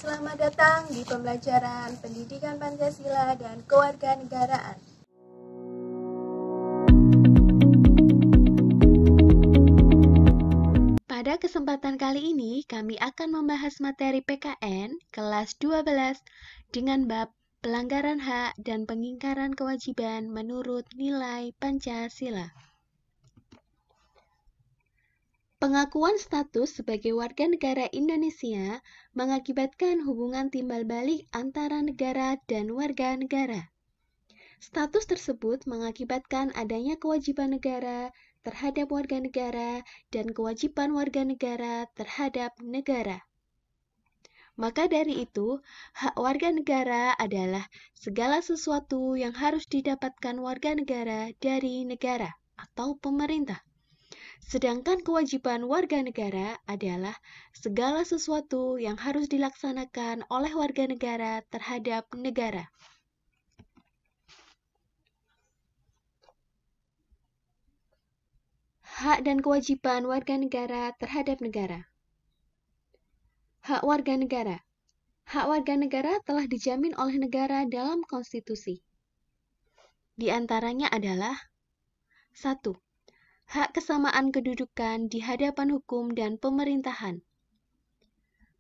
Selamat datang di pembelajaran Pendidikan Pancasila dan Kewarganegaraan. Pada kesempatan kali ini, kami akan membahas materi PKN kelas 12 dengan bab pelanggaran hak dan pengingkaran kewajiban menurut nilai Pancasila. Pengakuan status sebagai warga negara Indonesia mengakibatkan hubungan timbal balik antara negara dan warga negara. Status tersebut mengakibatkan adanya kewajiban negara terhadap warga negara dan kewajiban warga negara terhadap negara. Maka dari itu, hak warga negara adalah segala sesuatu yang harus didapatkan warga negara dari negara atau pemerintah. Sedangkan kewajiban warga negara adalah segala sesuatu yang harus dilaksanakan oleh warga negara terhadap negara. Hak dan kewajiban warga negara terhadap negara. Hak warga negara. Hak warga negara telah dijamin oleh negara dalam konstitusi. Di antaranya adalah 1. Hak kesamaan kedudukan di hadapan hukum dan pemerintahan.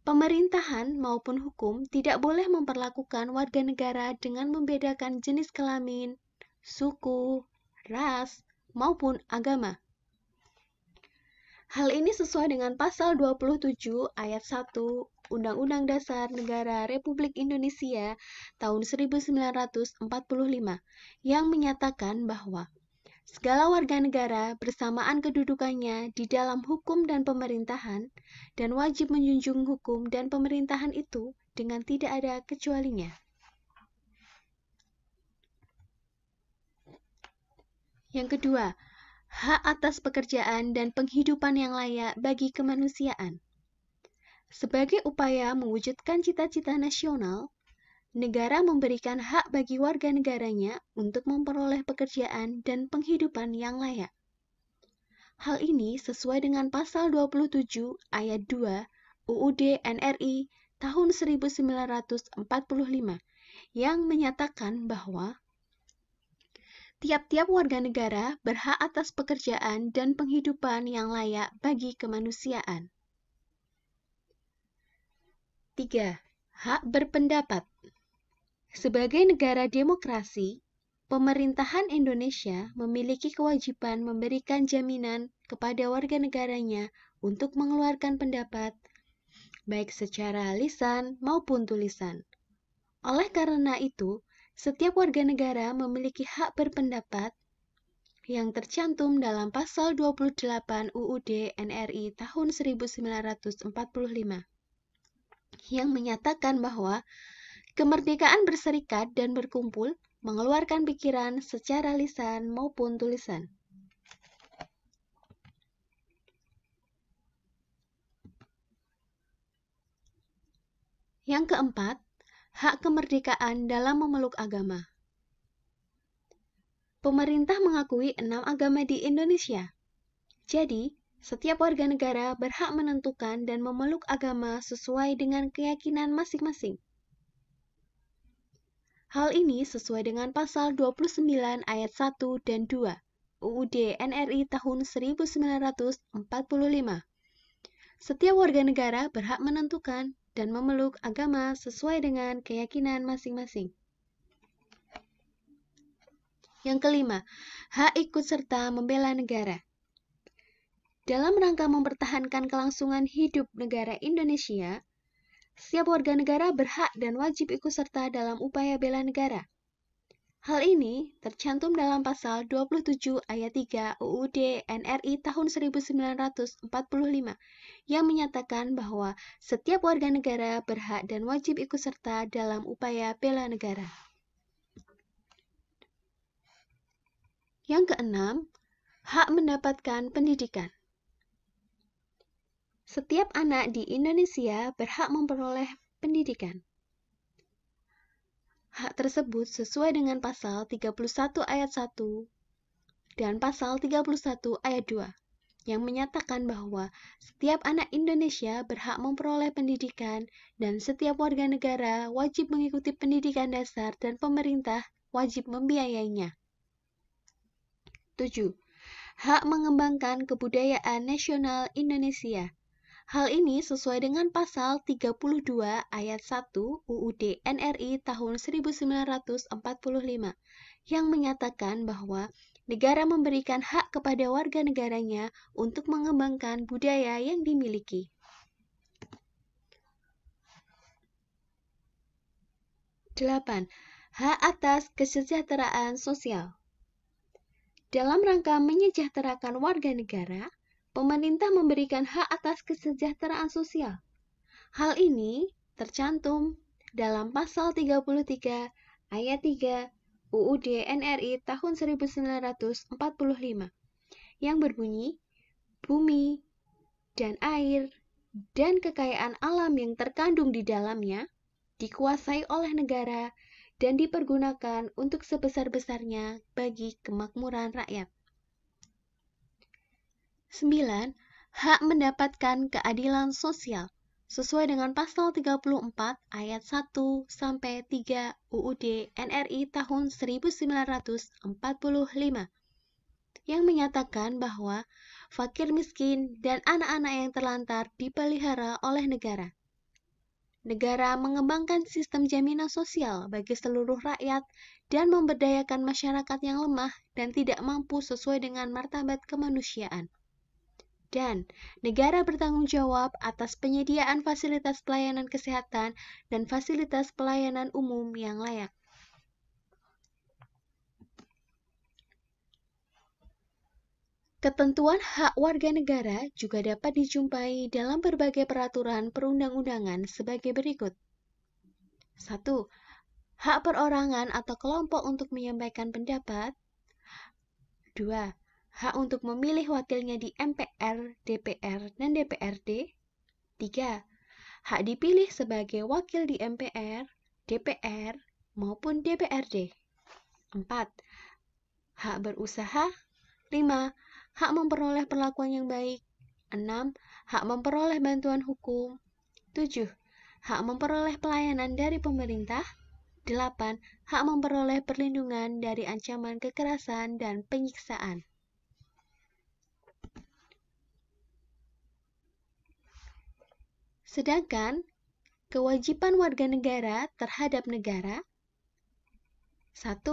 Pemerintahan maupun hukum tidak boleh memperlakukan warga negara dengan membedakan jenis kelamin, suku, ras, maupun agama. Hal ini sesuai dengan pasal 27 ayat 1 Undang-Undang Dasar Negara Republik Indonesia tahun 1945 yang menyatakan bahwa segala warga negara bersamaan kedudukannya di dalam hukum dan pemerintahan dan wajib menjunjung hukum dan pemerintahan itu dengan tidak ada kecualinya. Yang kedua, hak atas pekerjaan dan penghidupan yang layak bagi kemanusiaan. Sebagai upaya mewujudkan cita-cita nasional, negara memberikan hak bagi warga negaranya untuk memperoleh pekerjaan dan penghidupan yang layak. Hal ini sesuai dengan pasal 27 ayat 2 UUD NRI tahun 1945 yang menyatakan bahwa tiap-tiap warga negara berhak atas pekerjaan dan penghidupan yang layak bagi kemanusiaan. 3. Hak berpendapat. Sebagai negara demokrasi, pemerintahan Indonesia memiliki kewajiban memberikan jaminan kepada warga negaranya untuk mengeluarkan pendapat, baik secara lisan maupun tulisan. Oleh karena itu, setiap warga negara memiliki hak berpendapat yang tercantum dalam pasal 28 UUD NRI tahun 1945 yang menyatakan bahwa kemerdekaan berserikat dan berkumpul, mengeluarkan pikiran secara lisan maupun tulisan. Yang keempat, hak kemerdekaan dalam memeluk agama. Pemerintah mengakui 6 agama di Indonesia. Jadi, setiap warga negara berhak menentukan dan memeluk agama sesuai dengan keyakinan masing-masing. Hal ini sesuai dengan pasal 29 ayat 1 dan 2 UUD NRI tahun 1945. Setiap warga negara berhak menentukan dan memeluk agama sesuai dengan keyakinan masing-masing. Yang kelima, hak ikut serta membela negara. Dalam rangka mempertahankan kelangsungan hidup negara Indonesia, setiap warga negara berhak dan wajib ikut serta dalam upaya bela negara. Hal ini tercantum dalam pasal 27 ayat 3 UUD NRI tahun 1945 yang menyatakan bahwa setiap warga negara berhak dan wajib ikut serta dalam upaya bela negara. Yang keenam, hak mendapatkan pendidikan. Setiap anak di Indonesia berhak memperoleh pendidikan. Hak tersebut sesuai dengan pasal 31 ayat 1 dan pasal 31 ayat 2 yang menyatakan bahwa setiap anak Indonesia berhak memperoleh pendidikan dan setiap warga negara wajib mengikuti pendidikan dasar dan pemerintah wajib membiayainya. 7. Hak mengembangkan kebudayaan nasional Indonesia. Hal ini sesuai dengan pasal 32 ayat 1 UUD NRI tahun 1945 yang menyatakan bahwa negara memberikan hak kepada warga negaranya untuk mengembangkan budaya yang dimiliki. 8. Hak atas kesejahteraan sosial. Dalam rangka menyejahterakan warga negara, pemerintah memberikan hak atas kesejahteraan sosial. Hal ini tercantum dalam pasal 33 ayat 3 UUD NRI tahun 1945 yang berbunyi, bumi dan air dan kekayaan alam yang terkandung di dalamnya dikuasai oleh negara dan dipergunakan untuk sebesar-besarnya bagi kemakmuran rakyat. 9. Hak mendapatkan keadilan sosial sesuai dengan pasal 34 ayat 1 sampai 3 UUD NRI tahun 1945 yang menyatakan bahwa fakir miskin dan anak-anak yang terlantar dipelihara oleh negara. Negara mengembangkan sistem jaminan sosial bagi seluruh rakyat dan memberdayakan masyarakat yang lemah dan tidak mampu sesuai dengan martabat kemanusiaan. Dan negara bertanggung jawab atas penyediaan fasilitas pelayanan kesehatan dan fasilitas pelayanan umum yang layak. Ketentuan hak warga negara juga dapat dijumpai dalam berbagai peraturan perundang-undangan sebagai berikut. 1. Hak perorangan atau kelompok untuk menyampaikan pendapat. 2. Hak untuk memilih wakilnya di MPR, DPR, dan DPRD. 3. Hak dipilih sebagai wakil di MPR, DPR, maupun DPRD. 4. Hak berusaha. 5. Hak memperoleh perlakuan yang baik. 6. Hak memperoleh bantuan hukum. 7. Hak memperoleh pelayanan dari pemerintah. 8. Hak memperoleh perlindungan dari ancaman kekerasan dan penyiksaan. Sedangkan kewajiban warga negara terhadap negara. 1.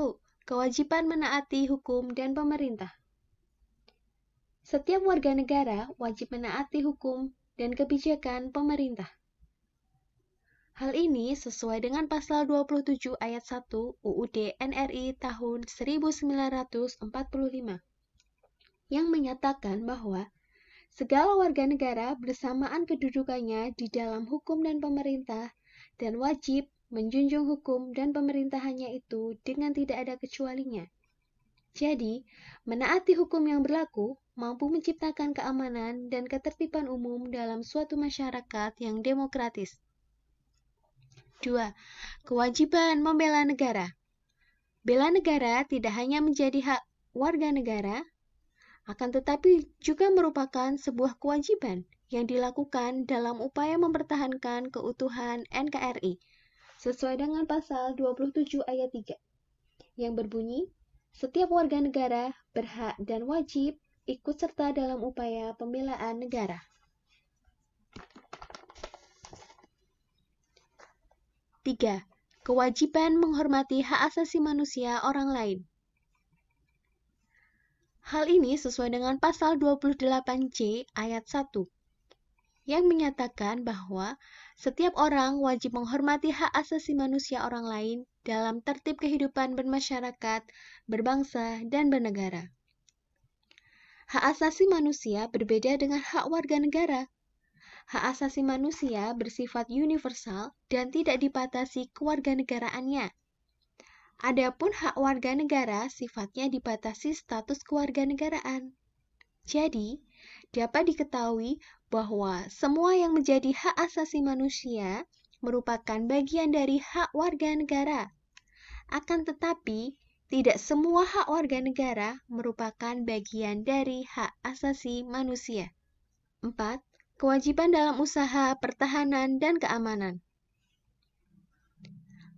Kewajiban menaati hukum dan pemerintah. Setiap warga negara wajib menaati hukum dan kebijakan pemerintah. Hal ini sesuai dengan pasal 27 ayat 1 UUD NRI tahun 1945 yang menyatakan bahwa segala warga negara bersamaan kedudukannya di dalam hukum dan pemerintah dan wajib menjunjung hukum dan pemerintahannya itu dengan tidak ada kecualinya. Jadi, menaati hukum yang berlaku mampu menciptakan keamanan dan ketertiban umum dalam suatu masyarakat yang demokratis. 2. Kewajiban membela negara. Bela negara tidak hanya menjadi hak warga negara, akan tetapi juga merupakan sebuah kewajiban yang dilakukan dalam upaya mempertahankan keutuhan NKRI sesuai dengan pasal 27 ayat 3 yang berbunyi, setiap warga negara berhak dan wajib ikut serta dalam upaya pembelaan negara. Tiga, kewajiban menghormati hak asasi manusia orang lain. Hal ini sesuai dengan pasal 28C ayat 1 yang menyatakan bahwa setiap orang wajib menghormati hak asasi manusia orang lain dalam tertib kehidupan bermasyarakat, berbangsa, dan bernegara. Hak asasi manusia berbeda dengan hak warga negara. Hak asasi manusia bersifat universal dan tidak dibatasi kewarganegaraannya. Adapun hak warga negara sifatnya dibatasi status kewarganegaraan. Jadi, dapat diketahui bahwa semua yang menjadi hak asasi manusia merupakan bagian dari hak warga negara. Akan tetapi, tidak semua hak warga negara merupakan bagian dari hak asasi manusia. 4. Kewajiban dalam usaha pertahanan dan keamanan.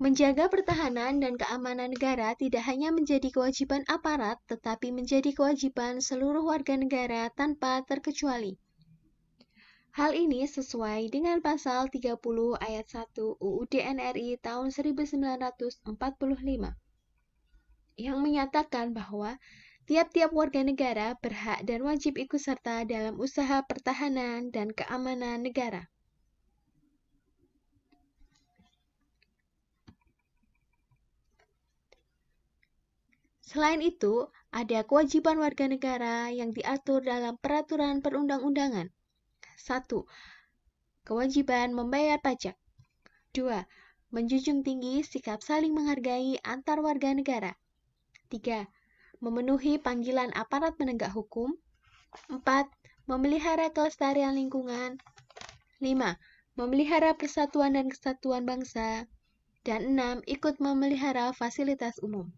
Menjaga pertahanan dan keamanan negara tidak hanya menjadi kewajiban aparat, tetapi menjadi kewajiban seluruh warga negara tanpa terkecuali. Hal ini sesuai dengan pasal 30 ayat 1 UUD NRI tahun 1945 yang menyatakan bahwa tiap-tiap warga negara berhak dan wajib ikut serta dalam usaha pertahanan dan keamanan negara. Selain itu, ada kewajiban warga negara yang diatur dalam peraturan perundang-undangan. 1. Kewajiban membayar pajak. 2. Menjunjung tinggi sikap saling menghargai antar warga negara. 3. Memenuhi panggilan aparat penegak hukum. 4. Memelihara kelestarian lingkungan. 5. Memelihara persatuan dan kesatuan bangsa. Dan 6. Ikut memelihara fasilitas umum.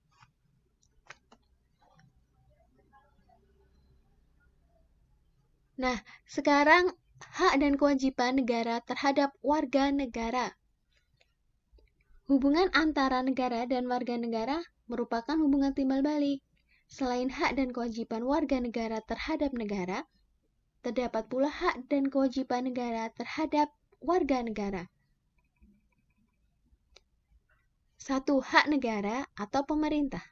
Nah, sekarang hak dan kewajiban negara terhadap warga negara. Hubungan antara negara dan warga negara merupakan hubungan timbal balik. Selain hak dan kewajiban warga negara terhadap negara, terdapat pula hak dan kewajiban negara terhadap warga negara. 1. Hak negara atau pemerintah.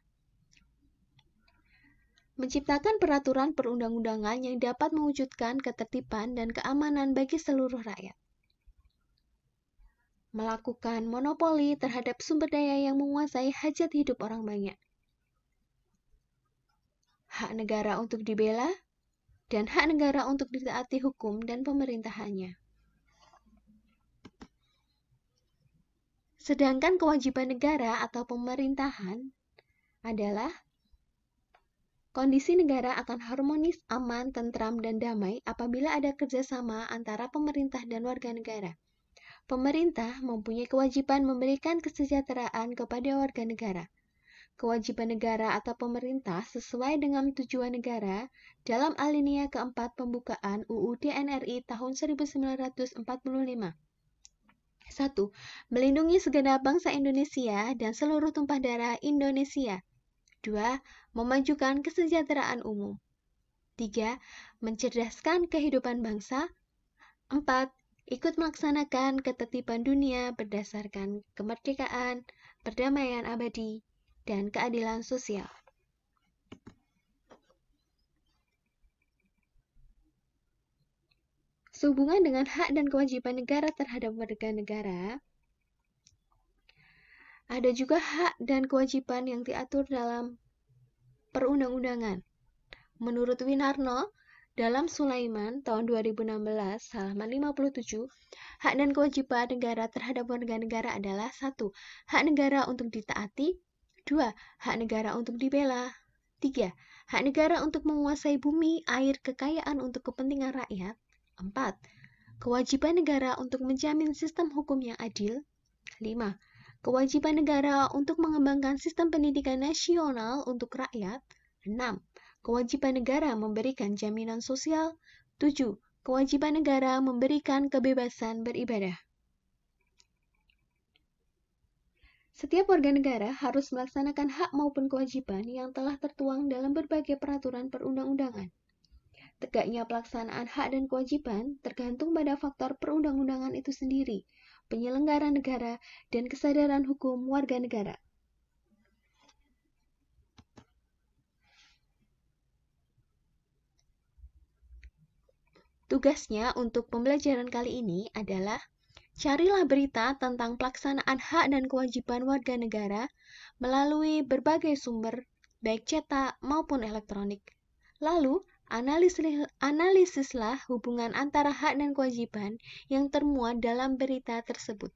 Menciptakan peraturan perundang-undangan yang dapat mewujudkan ketertiban dan keamanan bagi seluruh rakyat. Melakukan monopoli terhadap sumber daya yang menguasai hajat hidup orang banyak. Hak negara untuk dibela, dan hak negara untuk ditaati hukum dan pemerintahannya. Sedangkan kewajiban negara atau pemerintahan adalah kondisi negara akan harmonis, aman, tentram, dan damai apabila ada kerjasama antara pemerintah dan warga negara. Pemerintah mempunyai kewajiban memberikan kesejahteraan kepada warga negara. Kewajiban negara atau pemerintah sesuai dengan tujuan negara dalam alinea keempat pembukaan UUD NRI tahun 1945. 1. Melindungi segenap bangsa Indonesia dan seluruh tumpah darah Indonesia. 2. Memajukan kesejahteraan umum. 3. Mencerdaskan kehidupan bangsa. 4. Ikut melaksanakan ketertiban dunia berdasarkan kemerdekaan, perdamaian abadi, dan keadilan sosial. Sehubungan dengan hak dan kewajiban negara terhadap warga negara, ada juga hak dan kewajiban yang diatur dalam perundang-undangan. Menurut Winarno, dalam Sulaiman tahun 2016, halaman 57, hak dan kewajiban negara terhadap warga negara adalah 1. Hak negara untuk ditaati. 2. Hak negara untuk dibela. 3. Hak negara untuk menguasai bumi, air, kekayaan untuk kepentingan rakyat. 4. Kewajiban negara untuk menjamin sistem hukum yang adil. 5. Kewajiban negara untuk mengembangkan sistem pendidikan nasional untuk rakyat. 6. Kewajiban negara memberikan jaminan sosial. 7. Kewajiban negara memberikan kebebasan beribadah. Setiap warga negara harus melaksanakan hak maupun kewajiban yang telah tertuang dalam berbagai peraturan perundang-undangan. Tegaknya pelaksanaan hak dan kewajiban tergantung pada faktor perundang-undangan itu sendiri, penyelenggara negara, dan kesadaran hukum warga negara. Tugasnya untuk pembelajaran kali ini adalah carilah berita tentang pelaksanaan hak dan kewajiban warga negara melalui berbagai sumber, baik cetak maupun elektronik. Lalu, analisislah hubungan antara hak dan kewajiban yang termuat dalam berita tersebut.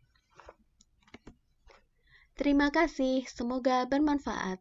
Terima kasih, semoga bermanfaat.